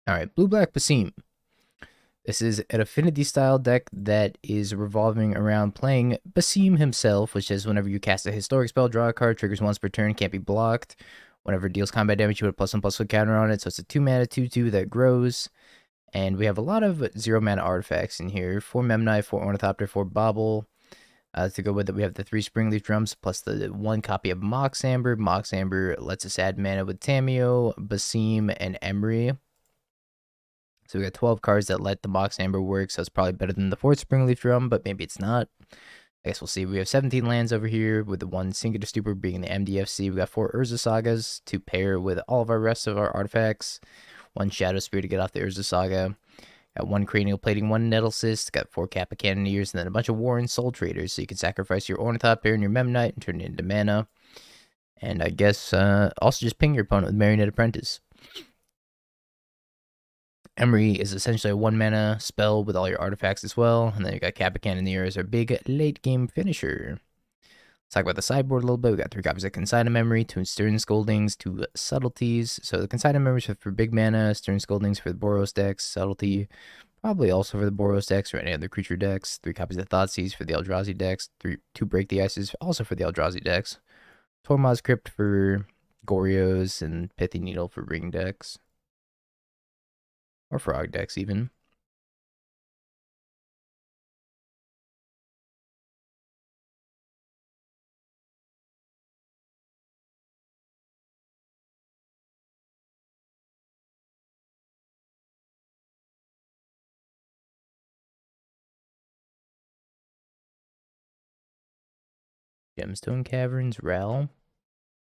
Alright, Blue-Black Basim. This is an affinity style deck that is revolving around playing Basim himself, which is whenever you cast a historic spell, draw a card, triggers once per turn, can't be blocked. Whenever it deals combat damage, you put a +1/+1 counter on it, so it's a 2-mana 2/2 that grows. And we have a lot of 0-mana artifacts in here. 4 Memnite, 4 Ornithopter, 4 Bobble. To go with it, we have the 3 Springleaf Drums, plus the 1 copy of Mox Amber. Mox Amber lets us add mana with Tameo, Basim, and Emery. So we got 12 cards that let the Mox Amber work, so it's probably better than the 4th Springleaf Drum, but maybe it's not. I guess we'll see. We have 17 lands over here, with the 1 Singular Stupor being the MDFC. We got 4 Urza Sagas to pair with all of our rest of our artifacts. 1 Shadow Spear to get off the Urza Saga. Got 1 Cranial Plating, 1 Nettle Cyst. Got 4 Kappa Cannoneers, and then a bunch of Warren Soul Traders. So you can sacrifice your Ornithopter and your Memnite and turn it into mana. And I guess also just ping your opponent with Marionette Apprentice. Emery is essentially a 1-mana spell with all your artifacts as well. And then you got Kappa Cannoneer as our big late game finisher. Let's talk about the sideboard a little bit. We got 3 copies of Consigna Memory, 2 Stern Scoldings, 2 Subtleties. So the Consigna Memories are for big mana, Stern Scoldings for the Boros decks, Subtlety probably also for the Boros decks or any other creature decks. 3 copies of Thoughtseize for the Eldrazi decks, 2 Break the Ices also for the Eldrazi decks. Tormod's Crypt for Gorios and Pithy Needle for ring decks. Or frog decks even. Gemstone Caverns, Ral,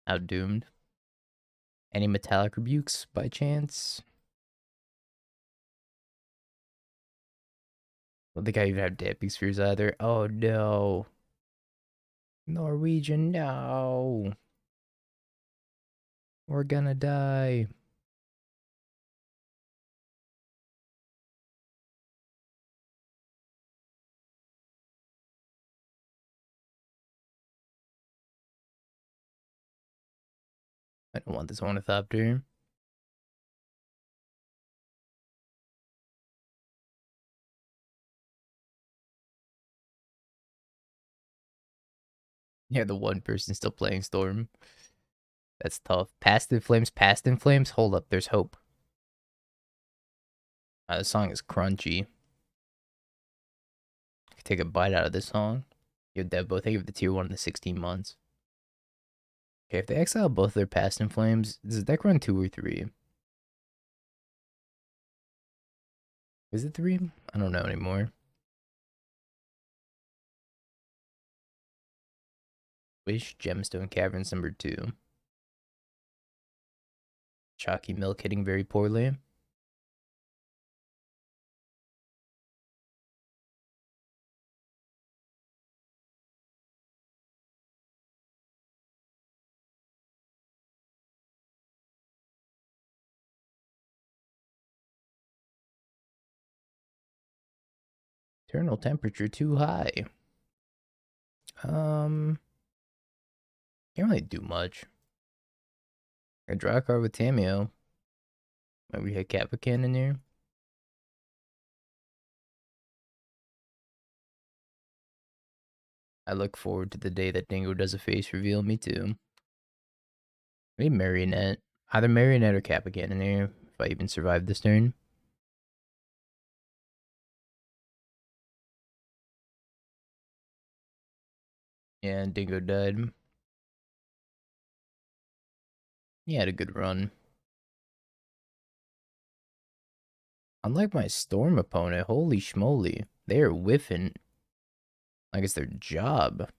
Outdoomed. Any Metallic Rebukes by chance? I don't think I even have Damping Spheres either. Oh no. Norwegian, no. We're gonna die. I don't want this Ornithopter. Yeah, the one person still playing Storm. That's tough. Past in Flames, Past in Flames. Hold up, there's hope. The song is crunchy. I could take a bite out of this song. Yo, Devo, thank you for the tier 1 in the 16 months. Okay, if they exile both their Past in Flames, does the deck run 2 or 3? Is it 3? I don't know anymore. Wish Gemstone Caverns number 2. Chalky Milk hitting very poorly. Internal temperature too high. Can't really do much. I draw a card with Tameo. Maybe we hit Kappa Cannoneer. I look forward to the day that Dingo does a face reveal. Me too. Maybe Marionette. Either Marionette or Kappa Cannoneer, if I even survive this turn. Yeah, and Dingo died. He had a good run. Unlike my Storm opponent, holy schmoly. They are whiffing like it's their job.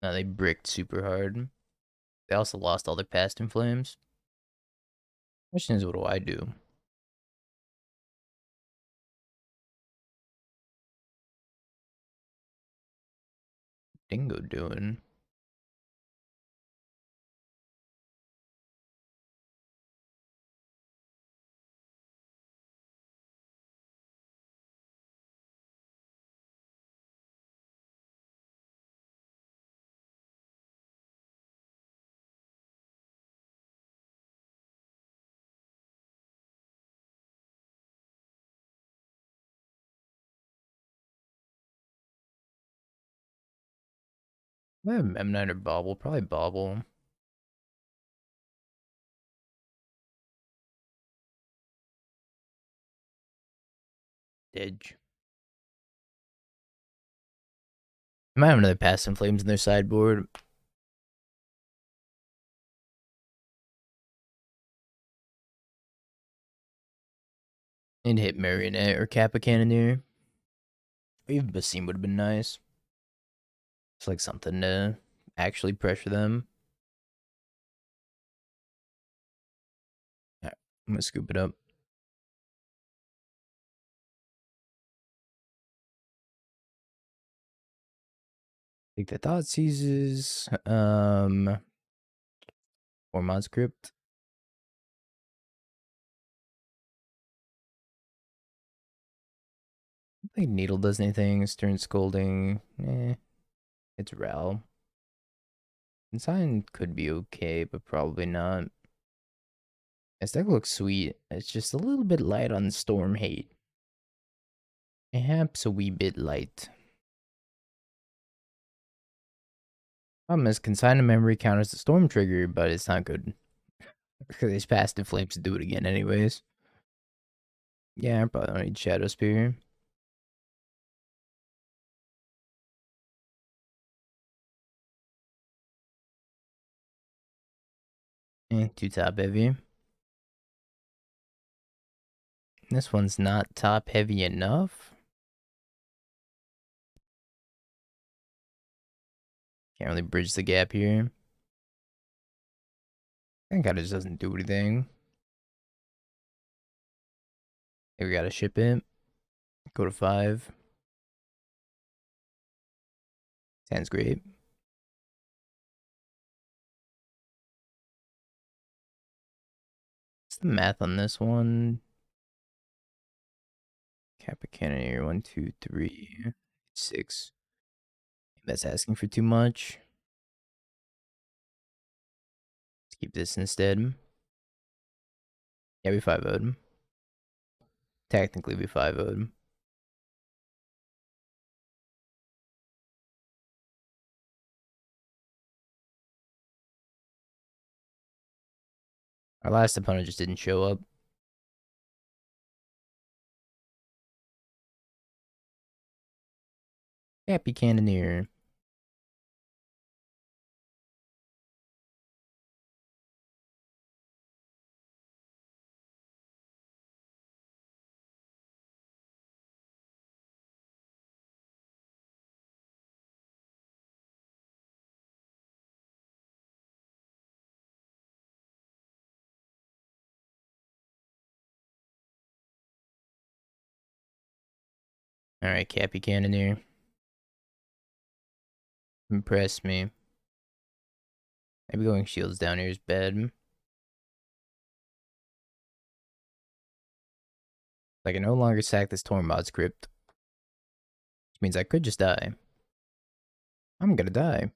No, they bricked super hard. They also lost all their Past in Flames. Question is, what do I do? Dingo doing? M9 or Bobble. Probably Bobble. Didge. Might have another Pass and Flames in their sideboard. And hit Marionette or Kappa Cannoneer. Even Basim would have been nice. It's like something to actually pressure them. Right, I'm gonna scoop it up. Take the Thought Seizes. Or Mod Script. I don't think Needle does anything. Stern Scolding. It's Ral. Consign could be okay, but probably not. This deck looks sweet. It's just a little bit light on Storm Hate. Perhaps a wee bit light. Problem is, Consign to Memory counters the Storm trigger, but it's not good. Because it's past Flames to do it again anyways. Yeah, I probably don't need Shadow Spear. Too top heavy. This one's not top heavy enough. Can't really bridge the gap here. I think it just doesn't do anything. We gotta ship it. Go to 5. Sounds great. What's the math on this one? Kappa Cannoneer, 1, 2, 3, 6. That's asking for too much. Let's keep this instead. Yeah, we 5-0'd him. Technically, we 5-0'd him. Our last opponent just didn't show up. Happy Cannoneer. Alright, Cappy Cannoneer. Impress me. Maybe going shields down here is bad. I can no longer sack this Tormod script. Which means I could just die. I'm gonna die.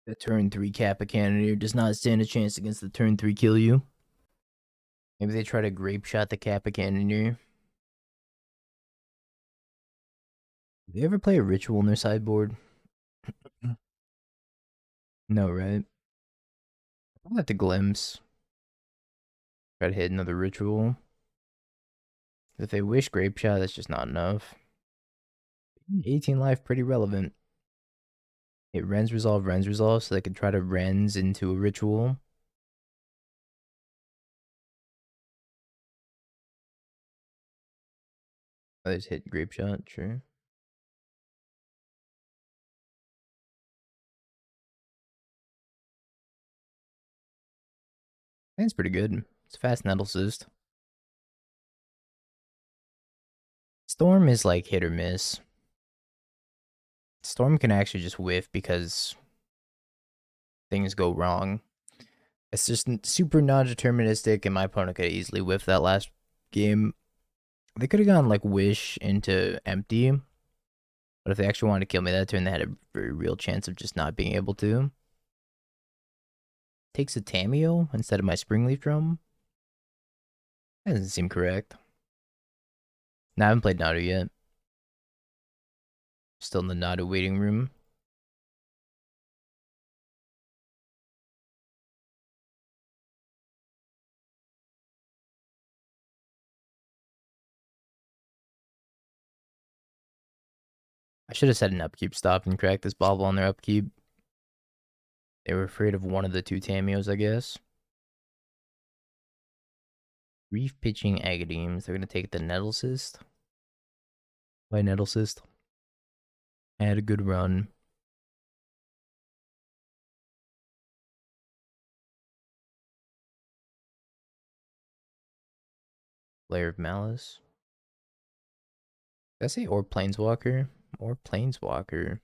The turn 3 Kappa Cannoneer does not stand a chance against the turn 3 kill you. Maybe they try to grape shot the Kappa Cannoneer. Do they ever play a ritual in their sideboard? No, right? I'll have to glimpse. Try to hit another ritual. If they wish grape shot, that's just not enough. 18 life, pretty relevant. Hit Rens resolve, so they could try to Rens into a ritual. Others hit grape shot, sure. That's pretty good. It's fast nettle cyst. Storm is like hit or miss. Storm can actually just whiff because things go wrong. It's just super non-deterministic, and my opponent could easily whiff that last game. They could have gone like Wish into Empty, but if they actually wanted to kill me that turn, they had a very real chance of just not being able to. Takes a Tameo instead of my Springleaf Drum. That doesn't seem correct. No, I haven't played Naru yet. Still in the Nadu waiting room. I should have set an upkeep stop and cracked this bobble on their upkeep. They were afraid of one of the two Tamios, I guess. Reef pitching Agadeems. They're going to take the Nettle Cyst. By Nettle Cyst. I had a good run. Layer of Malice. Did I say or Planeswalker? Or Planeswalker.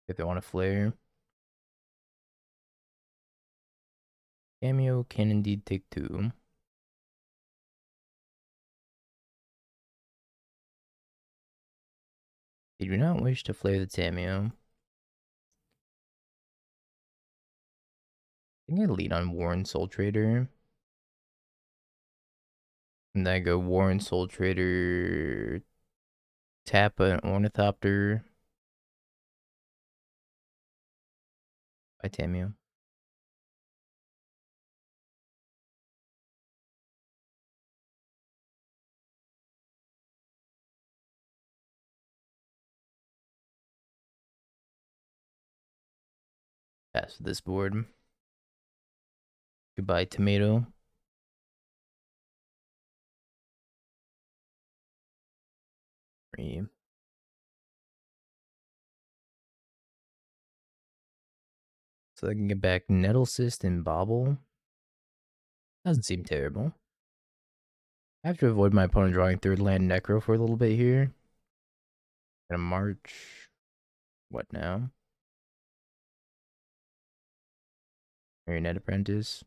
If they want to flare. Cameo can indeed take 2. They do not wish to flare the Tameo. I think I lead on Warren Soul Trader. And then I go Warren Soul Trader, tap an Ornithopter by Tameo. Pass this board. Goodbye, Tomato. So I can get back Nettle Cyst and Bobble. Doesn't seem terrible. I have to avoid my opponent drawing third land Necro for a little bit here. Gonna march. What now? Marionette Apprentice.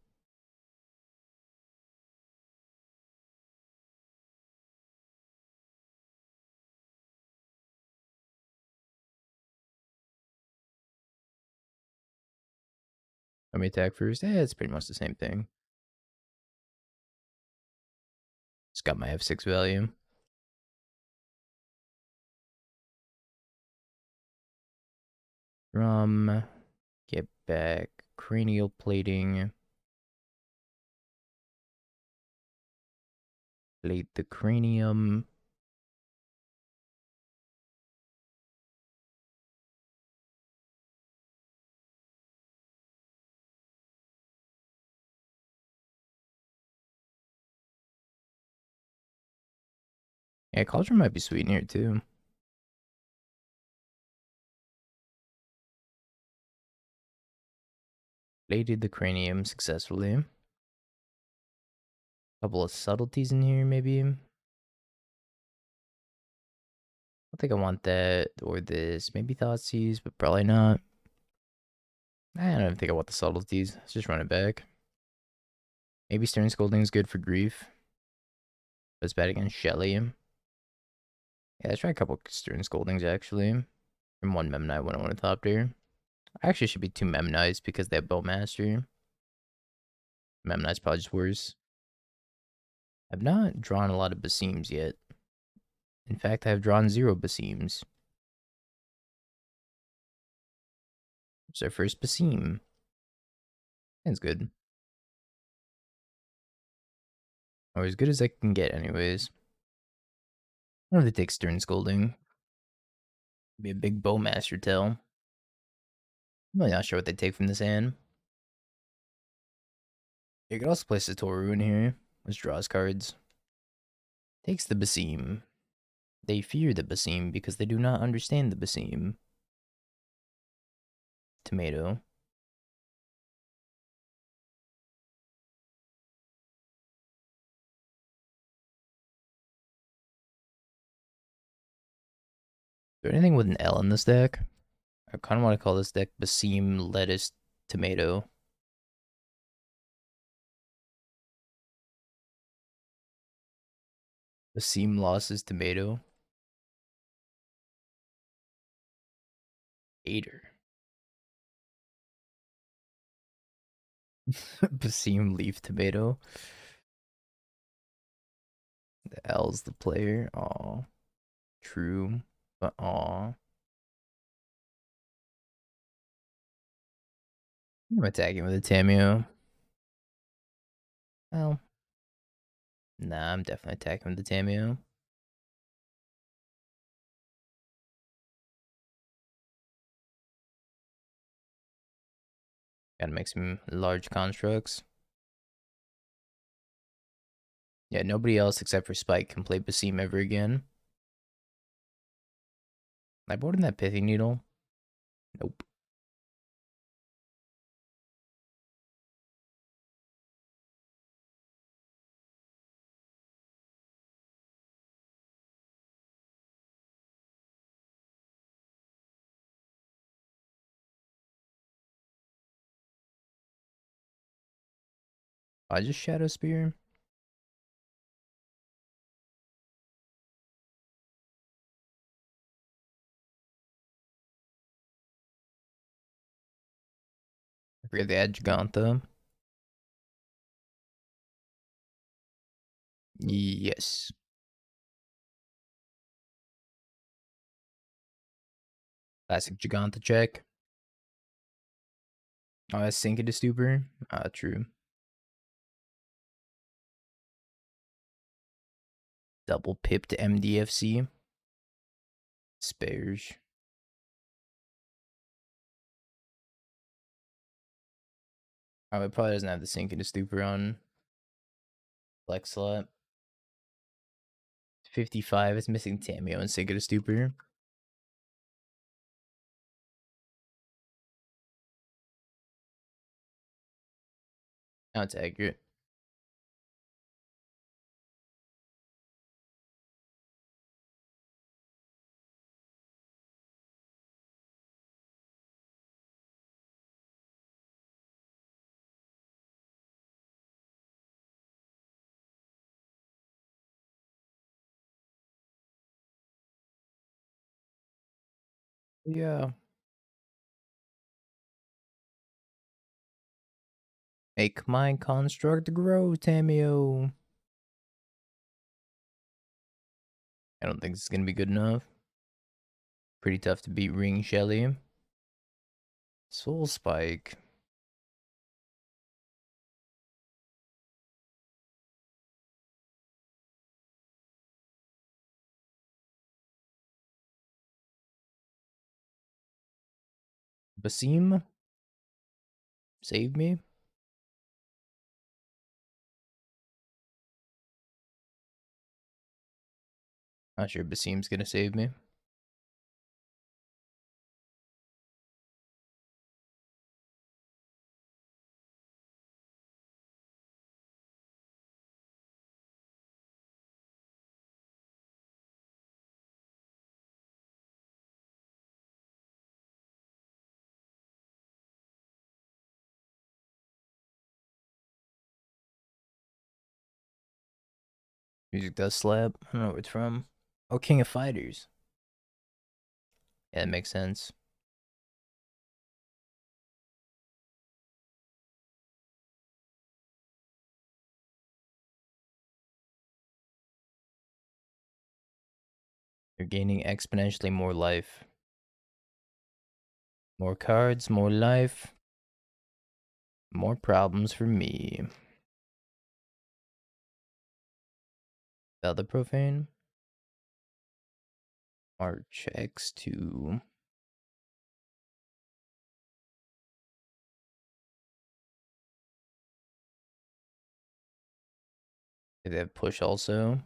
Let me attack first. It's pretty much the same thing. It's got my F6 value. Get back Cranial Plating. Plate the Cranium. Yeah, Cauldron might be sweet in here too. Plated the Cranium successfully. Couple of subtleties in here, maybe. I think I want that or this. Maybe Thoughtseize, but probably not. I don't think I want the subtleties. Let's just run it back. Maybe Stern Scolding is good for grief. But it's bad against Shelly. Yeah, let's try a couple Stern Scoldings actually. And one Memnite, one Ornithopter. Actually, should be 2 Memnites because they have Bowmaster. Memnite's probably just worse. I've not drawn a lot of Basims yet. In fact, I have drawn 0 Basims. It's our first Basim. That's good. Or as good as I can get, anyways. I don't know if they take Stern Scolding. Be a big Bowmaster tell. I'm really not sure what they take from this hand. You could also play Satoru in here, which draws cards. Takes the Basim. They fear the Basim because they do not understand the Basim. Tomato. Is there anything with an L in this deck? I kind of want to call this deck Basim Lettuce Tomato. Basim lost his tomato. Hater. Basim leaf tomato. The L's the player. Aw. True. But aw. I'm attacking with a Tamio. Well, nah, I'm definitely attacking with the Tamio. Gotta make some large constructs. Yeah, nobody else except for Spike can play Basim ever again. I bought in that Pithy Needle. Nope. I just Shadow Spear. I forget they had Giganta. Yes. Classic Giganta check. Oh, that's Sink into Stupor. Ah, true. Double pip to MDFC. Spares. Oh, it probably doesn't have the Sink into Stupor on Flex slot. 55 is missing Tamio and Sink into Stupor. Now it's accurate. Yeah. Make my construct grow, Tamio. I don't think this is gonna be good enough. Pretty tough to beat Ring Shelly. Soul Spike. Basim. Save me. Not sure Basim's gonna save me. Music does slap. I don't know where it's from. Oh, King of Fighters. Yeah, that makes sense. You're gaining exponentially more life. More cards, more life. More problems for me. The other profane. March X2. They have push also.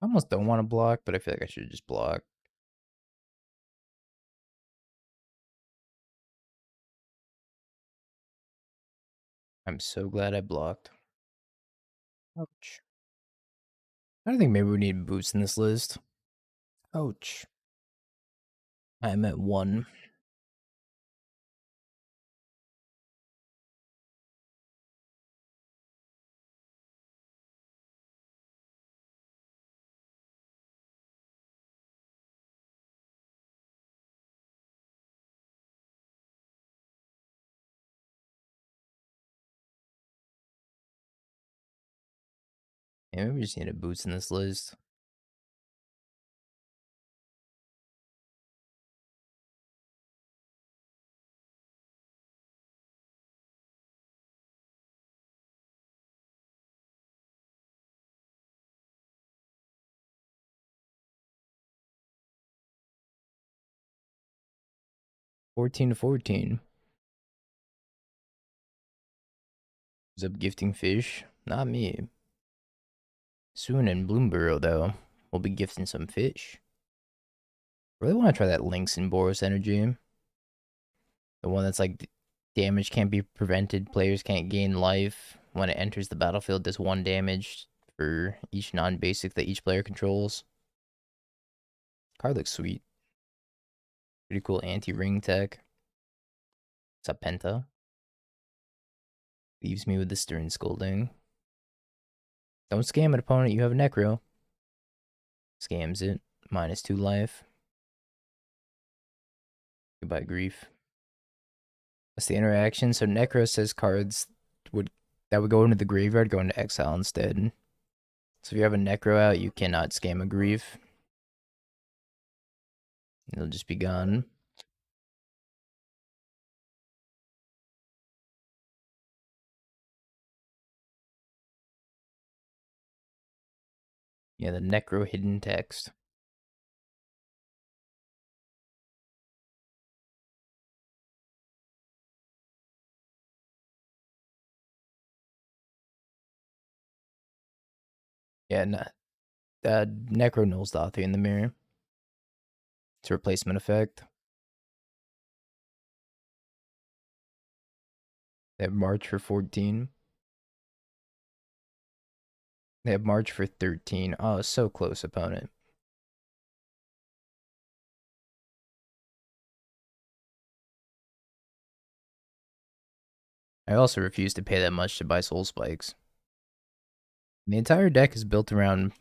I almost don't want to block, but I feel like I should just block. I'm so glad I blocked. Ouch. I think maybe we need boots in this list. Ouch. I'm at 1. Yeah, maybe we just need a boost in this list. $14 to 14. Who's up gifting fish? Not me. Soon in Bloomborough, though, we'll be gifting some fish. Really want to try that Lynx and Boros energy. The one that's like damage can't be prevented, players can't gain life. When it enters the battlefield, does 1 damage for each non-basic that each player controls. Card looks sweet. Pretty cool anti-ring tech. It's a penta. Leaves me with the stern scolding. Don't scam an opponent, you have a necro. Scams it. -2 life. Goodbye, grief. That's the interaction. So necro says cards that would go into the graveyard go into exile instead. So if you have a necro out, you cannot scam a grief. It'll just be gone. Yeah, the necro hidden text. Yeah, no, necro nulls the author in the mirror. It's a replacement effect. They have March for 14. They have March for 13. Oh, so close, opponent. I also refuse to pay that much to buy soul spikes. The entire deck is built around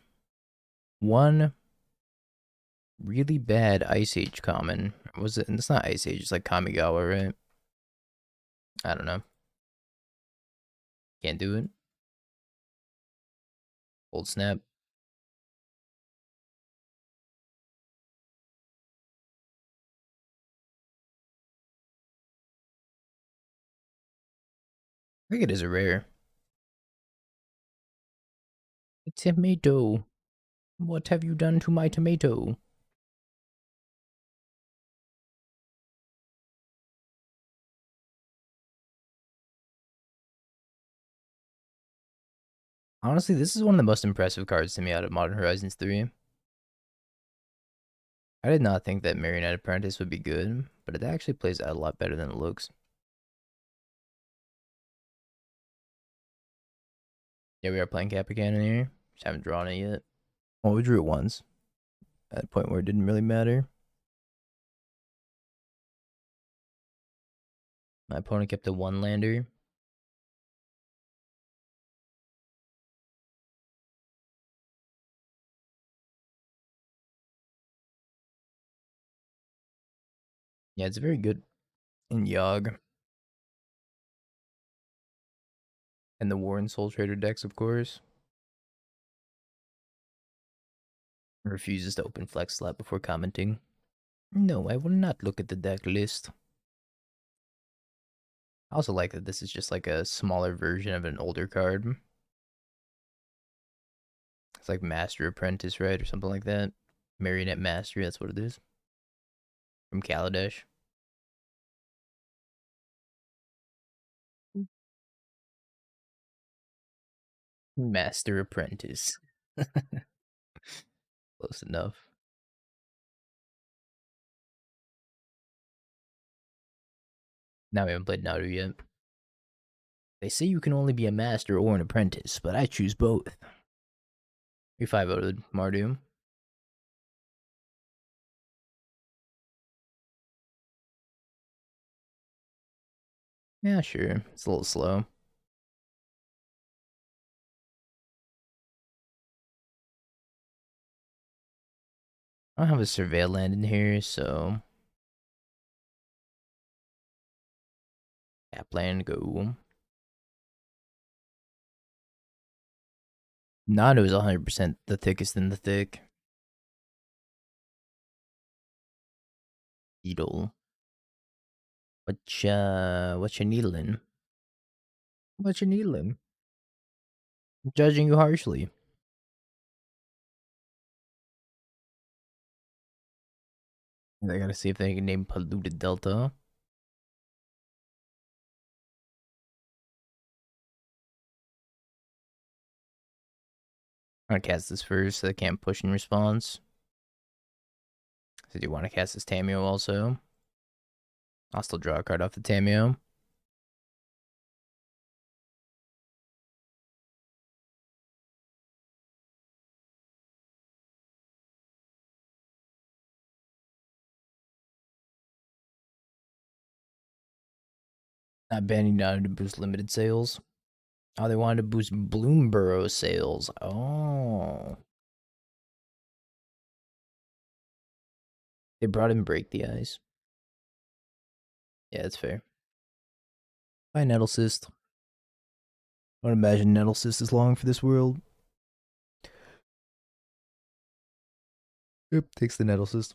one really bad Ice Age common. Was it? It's not Ice Age. It's like Kamigawa, right? I don't know. Can't do it. Old snap. I think it is a rare. A tomato. What have you done to my tomato? Honestly, this is one of the most impressive cards to me out of Modern Horizons 3. I did not think that Marionette Apprentice would be good, but it actually plays out a lot better than it looks. Yeah, we are playing Kappa Cannon here. Just haven't drawn it yet. Well, we drew it once. At a point where it didn't really matter. My opponent kept a 1-lander. Yeah, it's very good in Yogg. And the War and Soul Trader decks, of course. Refuses to open Flex Slap before commenting. No, I will not look at the deck list. I also like that this is just like a smaller version of an older card. It's like Master Apprentice, right? Or something like that. Marionette Mastery, that's what it is. From Kaladesh. Master Apprentice. Close enough. Now we haven't played Naru yet. They say you can only be a master or an apprentice, but I choose both. We 5-0'd Mardu. Yeah, sure. It's a little slow. I don't have a Surveil land in here, so yeah, plan go. Nado is 100% the thickest in the thick. Beetle. What you needling? What you needling? Judging you harshly. I gotta see if they can name Polluted Delta. I'm gonna cast this first so they can't push in response. So do you want to cast this Tameo also? I'll still draw a card off the Tameo. Not banning Nado to boost limited sales. Oh, they wanted to boost Bloomborough sales. Oh. They brought in Break the Ice. Yeah, that's fair. Bye, Nettlecyst. I would imagine Nettlecyst is long for this world. Yep, takes the Nettlecyst.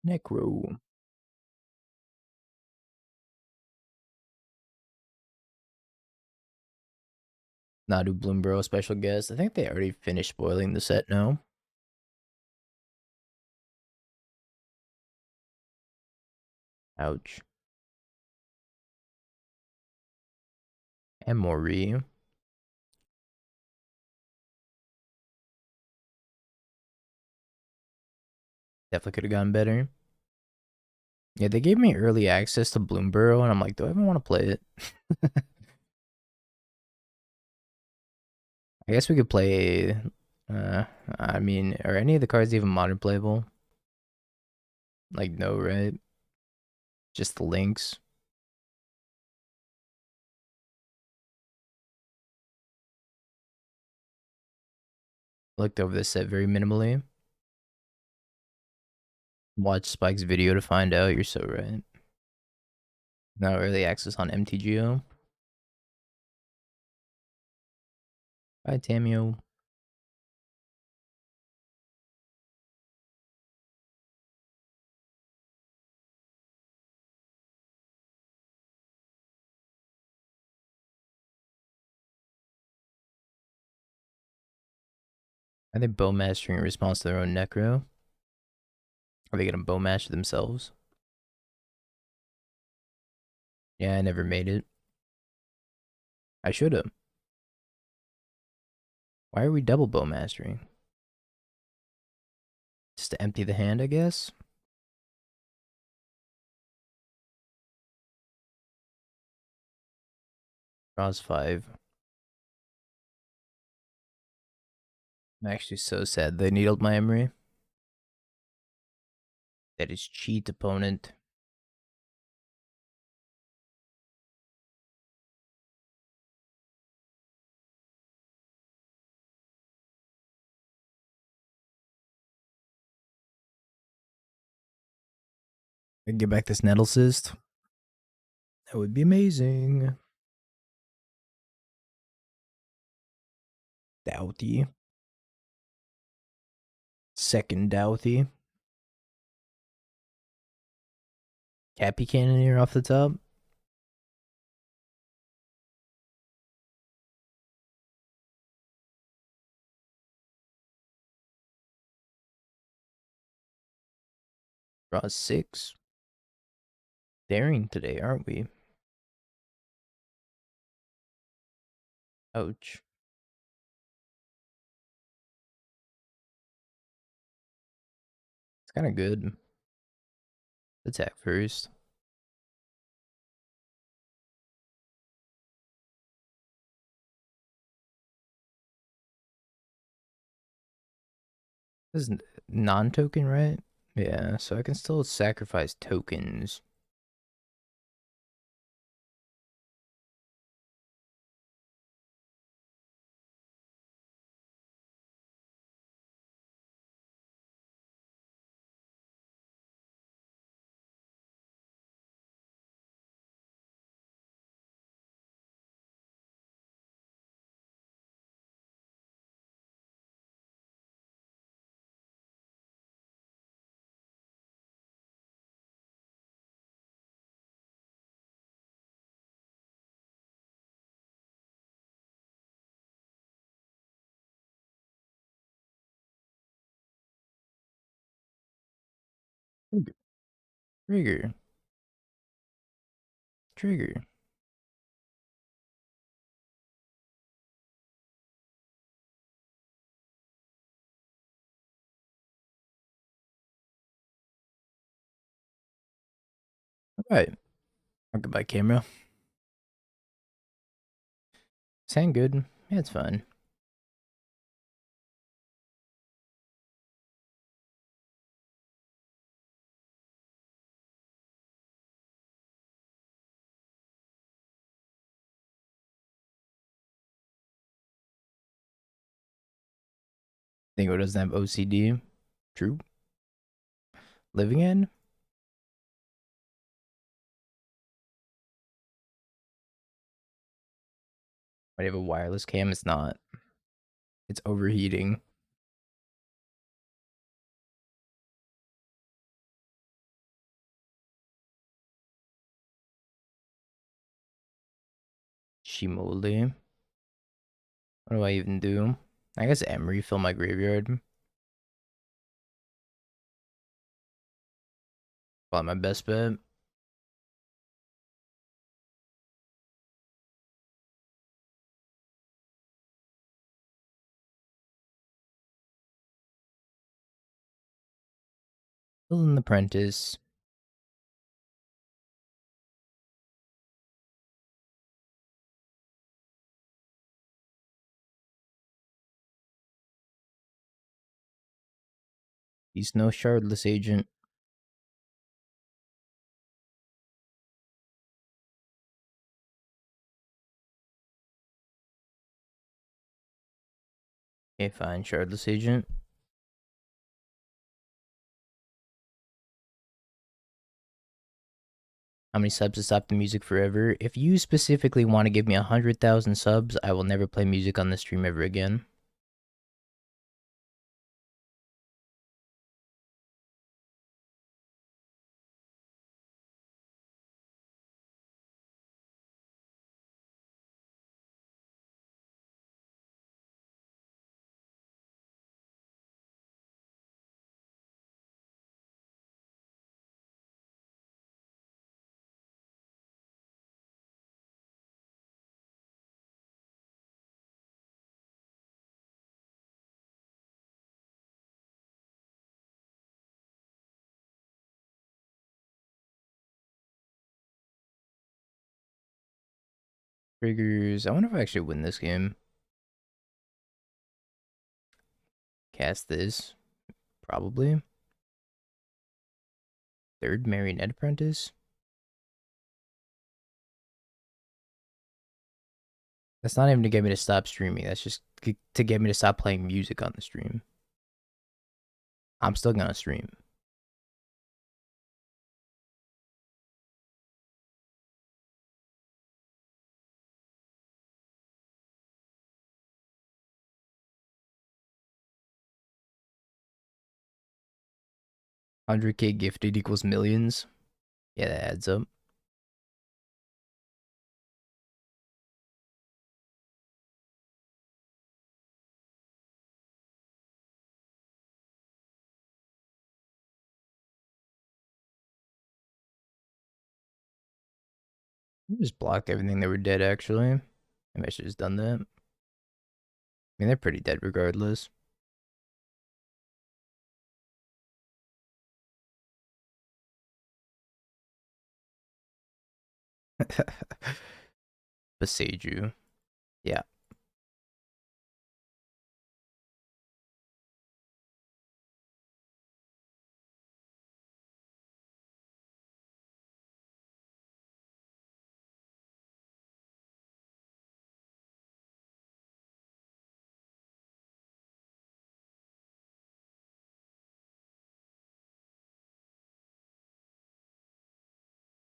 Necro. Nadu Bloomborough special guest. I think they already finished spoiling the set now. Ouch. Emory. Definitely could have gone better. Yeah, they gave me early access to Bloomborough, and I'm like, do I even want to play it? I guess we could play. I mean, are any of the cards even modern playable? Like, no, right? Just the links. Looked over this set very minimally. Watch Spike's video to find out. You're so right. No early access on MTGO. Bye, Tamio. Are they bow mastering in response to their own Necro? Are they gonna bow master themselves? Yeah, I never made it. I should have. Why are we double bow mastering? Just to empty the hand, I guess? Draws 5. I'm actually so sad they needled my Emery. That is cheat, opponent. I can get back this Nettlecyst. That would be amazing. Doughty. Second Doughty. Cappy Cannoneer off the top. Draws 6. Daring today, aren't we? Ouch. It's kind of good. Attack first. This is non-token, right? Yeah, so I can still sacrifice tokens. Trigger. Trigger. Trigger. Alright. Goodbye, camera. Sound good? Yeah, it's fine. Dingo doesn't have OCD. True. Living in? Might have a wireless cam. It's not. It's overheating. Shimole. What do I even do? I guess Emery fill my graveyard. Probably my best bet. Still an apprentice. He's no shardless agent. Okay, fine. Shardless agent. How many subs to stop the music forever? If you specifically want to give me 100,000 subs, I will never play music on the stream ever again. Triggers. I wonder if I actually win this game. Cast this. Probably. Third Marionette Apprentice. That's not even to get me to stop streaming. That's just to get me to stop playing music on the stream. I'm still gonna stream. $100K gifted equals millions. Yeah, that adds up. Just blocked everything that were dead, actually. Maybe I should have just done that. I mean, they're pretty dead regardless. Beseju. Yeah.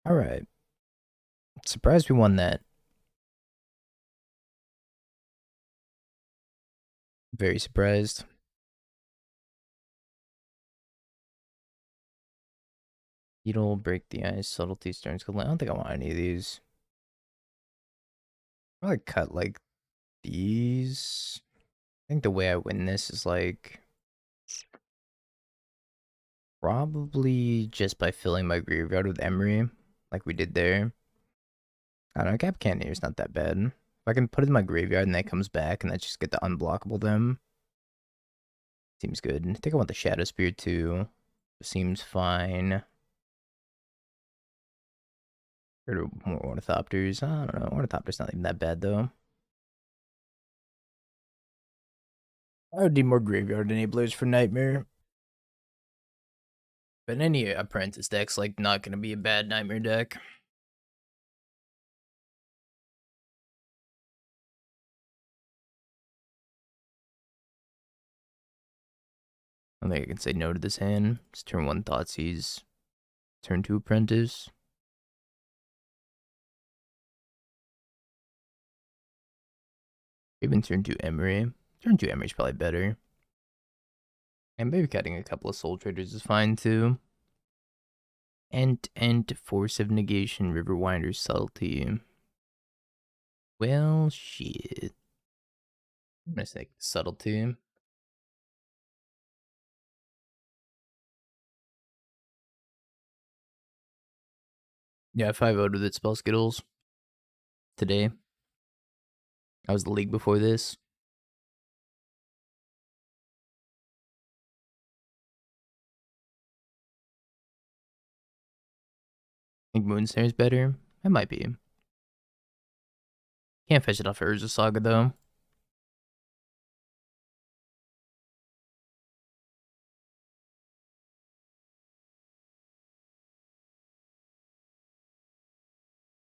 All right. Surprised we won that. Very surprised. Beetle, break the ice, subtlety, stern skull. I don't think I want any of these. Probably cut like these. I think the way I win this is like Probably just by filling my graveyard with Emery, like we did there. I don't know, Cap Cannoneer is not that bad. If I can put it in my graveyard and that comes back and I just get the unblockable them, seems good. I think I want the Shadow Spear too. Seems fine. Or more Ornithopters. I don't know. Ornithopter's not even that bad though. I would need more graveyard enablers for Nightmare. But any apprentice deck's like not gonna be a bad Nightmare deck. I think I can say no to this hand. It's turn 1 Thoughtseize. Turn 2 Apprentice. Even turn 2 Emery. Turn 2 Emery's probably better. And maybe cutting a couple of Soul Traders is fine too. And Force of Negation, Riverwinder, Subtlety. Well, shit. I'm gonna say Subtlety. Yeah, 5-0'd with its Spell Skittles today. I was the league before this. I think Moonsnare's better. It might be. Can't fetch it off Urza Saga though.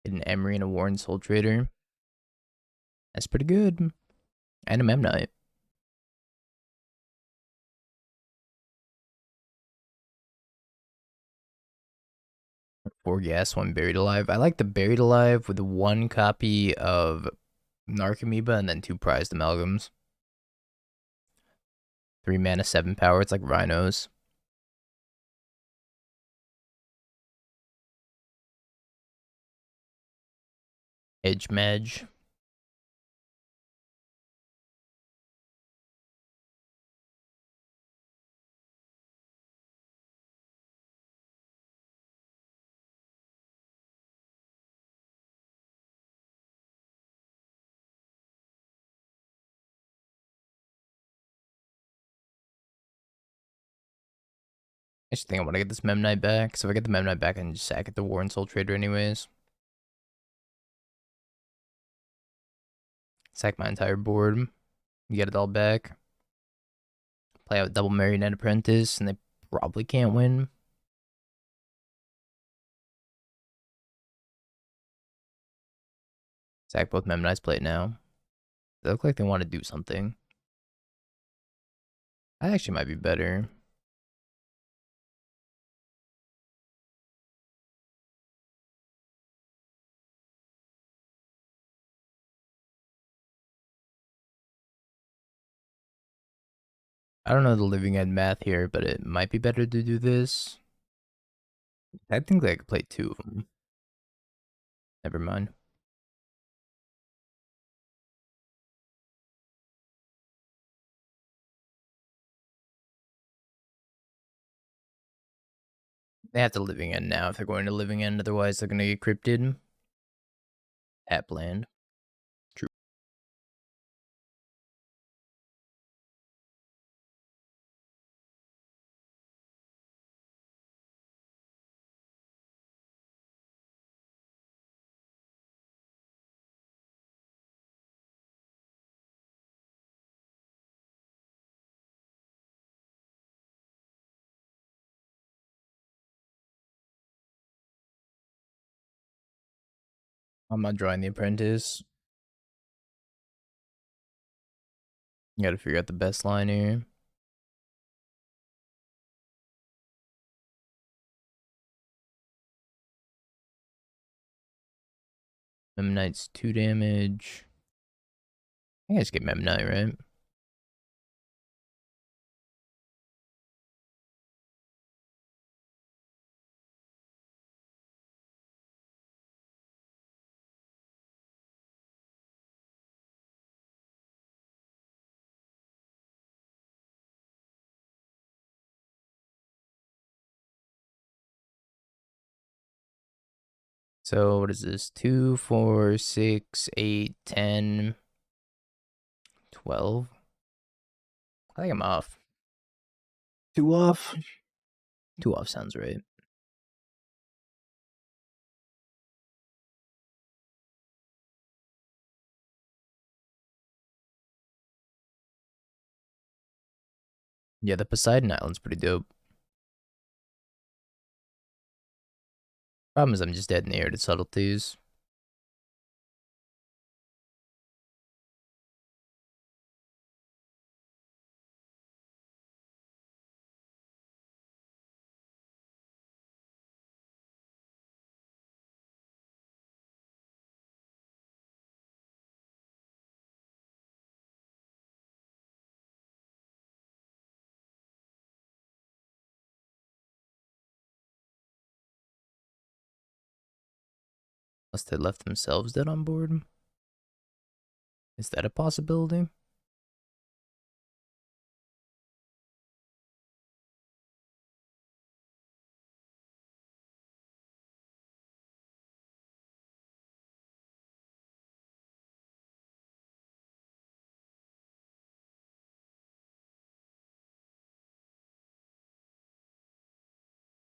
Get an Emery and a Warren Soul Trader. That's pretty good. And a Memnite. 4 gas, 1 buried alive. I like the buried alive with 1 copy of Narcomoeba and then 2 prized amalgams. 3 mana, 7 power. It's like rhinos. Edge Madge. I just think I want to get this Memnite back. So if I get the Memnite back, I can just sack at the Warren Soul Trader anyways. Sack my entire board. Get it all back. Play out double Marionette Apprentice, and they probably can't win. Sack both Memnites, play it now. They look like they want to do something. That actually might be better. I don't know the living end math here, but it might be better to do this. I think I could play 2 of them. Never mind. They have to living end now if they're going to living end, otherwise they're gonna get cryptid. Tap land. True. I'm not drawing the apprentice. You gotta figure out the best line here. Memnite's 2 damage. I just get Memnite, right? So what is this? 2, 4, 6, 8, 10, 12. I think I'm off. 2 off. 2 off sounds right. Yeah, the Poseidon Island's pretty dope. Problem is I'm just dead in the air to subtleties. Unless they left themselves dead on board. Is that a possibility?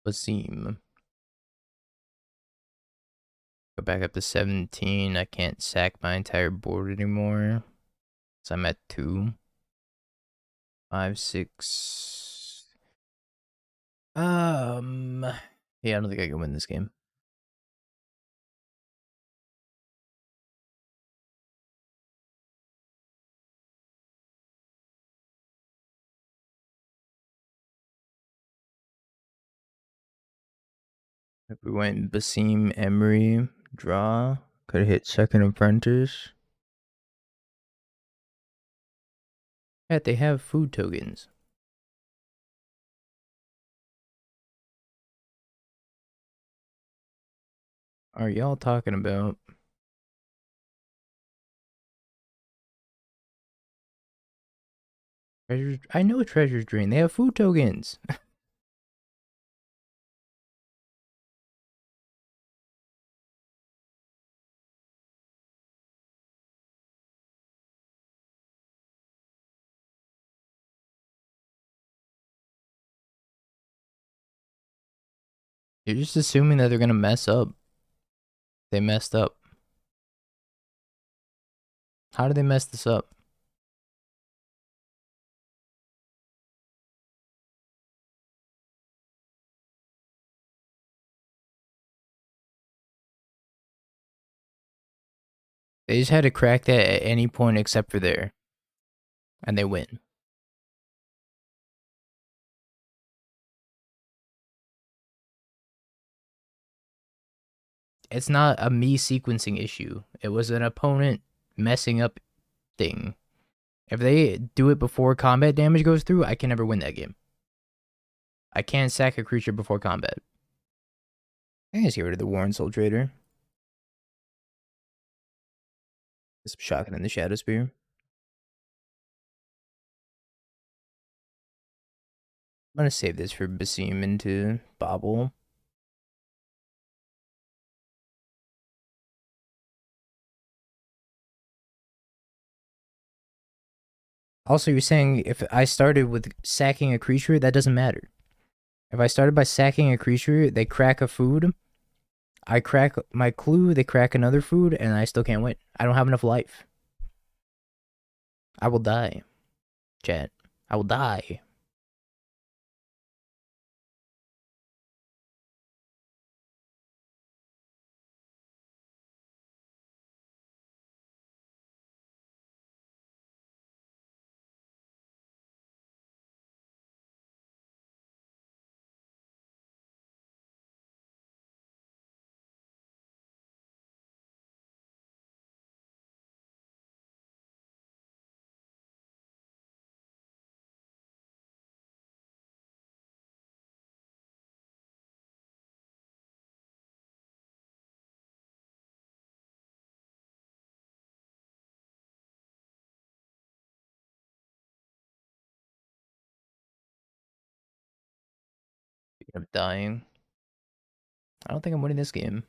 Basim. Go back up to 17. I can't sack my entire board anymore. So I'm at 2. 5, 6. Yeah, I don't think I can win this game. If we went Basim, Emery, draw, could have hit second apprentice. Yeah, they have food tokens. Are y'all talking about? Treasure? I know Treasure's Drain. They have food tokens. You're just assuming that they're gonna mess up. They messed up. How did they mess this up? They just had to crack that at any point except for there, and they win. It's not a me sequencing issue. It was an opponent messing up thing. If they do it before combat damage goes through, I can never win that game. I can't sack a creature before combat. I can just get rid of the Warren Soul Trader. Some shotgun in the Shadow Spear. I'm gonna save this for Basim into Bobble. Also, you're saying if I started with sacking a creature, that doesn't matter. If I started by sacking a creature, they crack a food. I crack my clue, they crack another food, and I still can't win. I don't have enough life. I will die. Chat. I will die. Speaking of dying, I don't think I'm winning this game.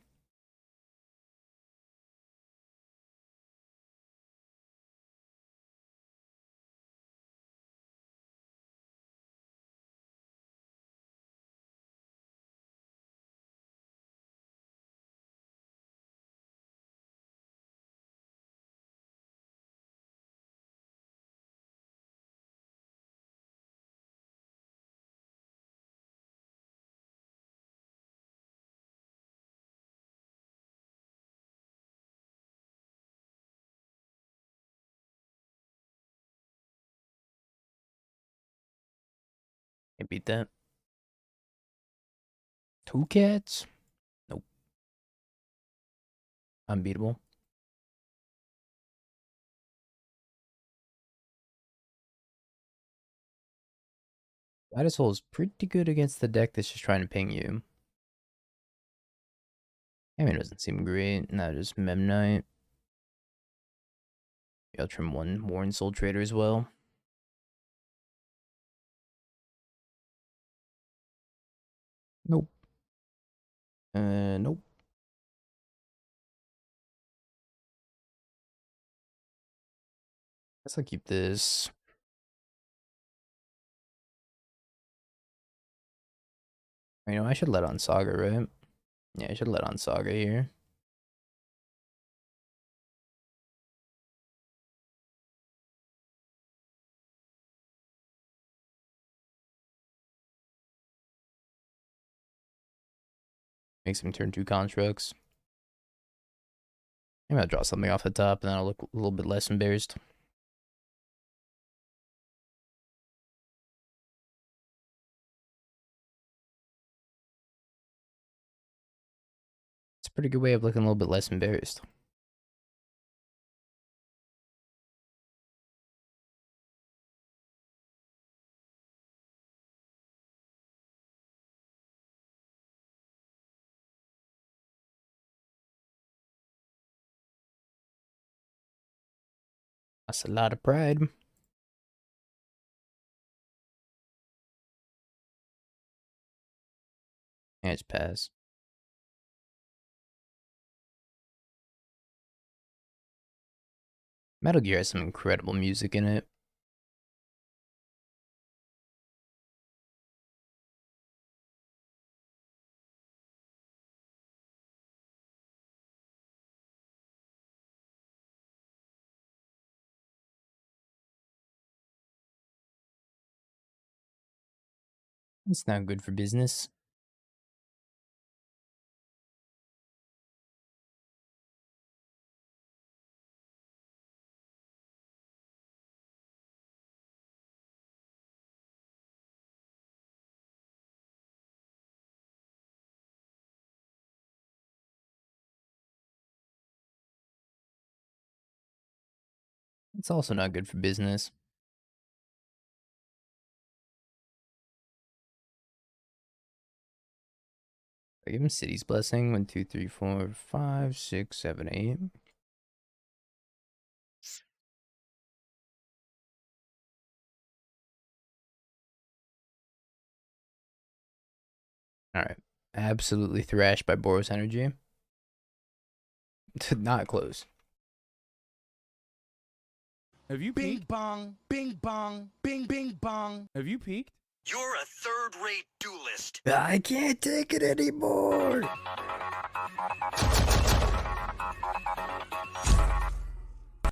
Can't beat that. Two cats? Nope. Unbeatable. Midas Hole is pretty good against the deck that's just trying to ping you. I mean, it doesn't seem great. Now just Memnite. I'll trim one Warren Soul Trader as well. Nope. Nope. Guess I'll keep this. You know, I should let on Saga, right? Yeah, I should let on Saga here. Makes him turn 2 constructs. Maybe I'll draw something off the top and then I'll look a little bit less embarrassed. It's a pretty good way of looking a little bit less embarrassed. That's a lot of pride. And it's pass. Metal Gear has some incredible music in it. It's not good for business. It's also not good for business. I give him City's Blessing. 1, 2, 3, 4, 5, 6, 7, 8. Alright. Absolutely thrashed by Boros Energy. Not close. Have you Bing peaked? bong, bing bong, bing bing bong. Have you peaked? You're a third-rate duelist. I can't take it anymore.